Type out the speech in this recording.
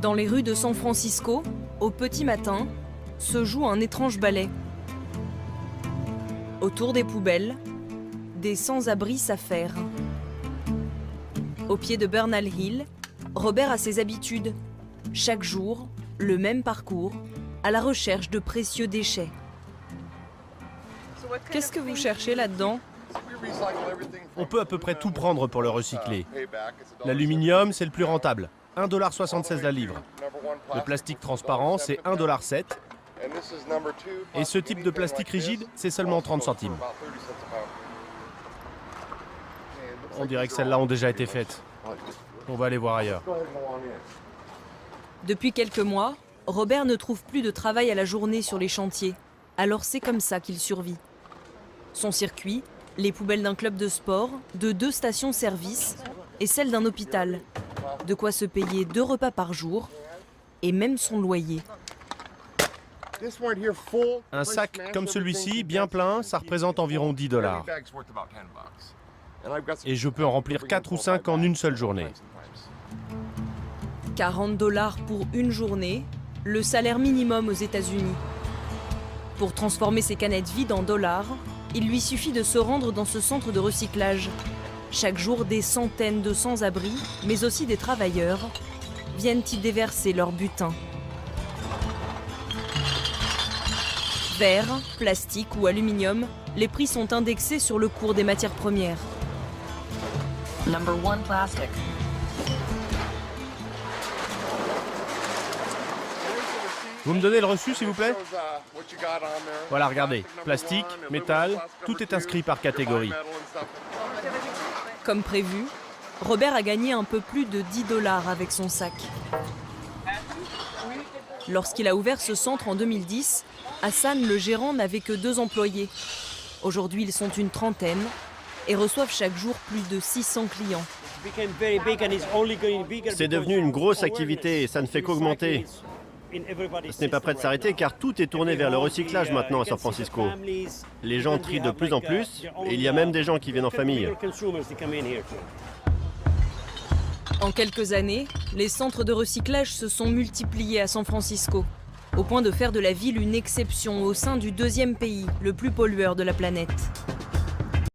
Dans les rues de San Francisco, au petit matin, se joue un étrange ballet. Autour des poubelles, des sans-abri s'affairent. Au pied de Bernal Hill, Robert a ses habitudes. Chaque jour, le même parcours, à la recherche de précieux déchets. Qu'est-ce que vous cherchez là-dedans ? On peut à peu près tout prendre pour le recycler. L'aluminium, c'est le plus rentable, 1,76 $ la livre. Le plastique transparent, c'est 1,07 $. Et ce type de plastique rigide, c'est seulement 30 centimes. On dirait que celles-là ont déjà été faites. On va aller voir ailleurs. Depuis quelques mois, Robert ne trouve plus de travail à la journée sur les chantiers. Alors c'est comme ça qu'il survit. Son circuit, les poubelles d'un club de sport, de 2 stations-service et celles d'un hôpital. De quoi se payer 2 repas par jour et même son loyer. Un sac comme celui-ci, bien plein, ça représente environ 10 $. Et je peux en remplir 4 ou 5 en une seule journée. 40 $ pour une journée, le salaire minimum aux États-Unis. Pour transformer ces canettes vides en dollars, il lui suffit de se rendre dans ce centre de recyclage. Chaque jour, des centaines de sans-abri, mais aussi des travailleurs, viennent y déverser leur butin. Verre, plastique ou aluminium, les prix sont indexés sur le cours des matières premières. Number 1 plastic. Vous me donnez le reçu, s'il vous plaît? Voilà, regardez. Plastique, métal, tout est inscrit par catégorie. Comme prévu, Robert a gagné un peu plus de 10 $ avec son sac. Lorsqu'il a ouvert ce centre en 2010, Hassan, le gérant, n'avait que 2 employés. Aujourd'hui, ils sont une trentaine et reçoivent chaque jour plus de 600 clients. C'est devenu une grosse activité et ça ne fait qu'augmenter. Ce n'est pas prêt de s'arrêter car tout est tourné vers le recyclage maintenant à San Francisco. Les gens trient de plus en plus et il y a même des gens qui viennent en famille. En quelques années, les centres de recyclage se sont multipliés à San Francisco, au point de faire de la ville une exception au sein du 2e pays le plus pollueur de la planète.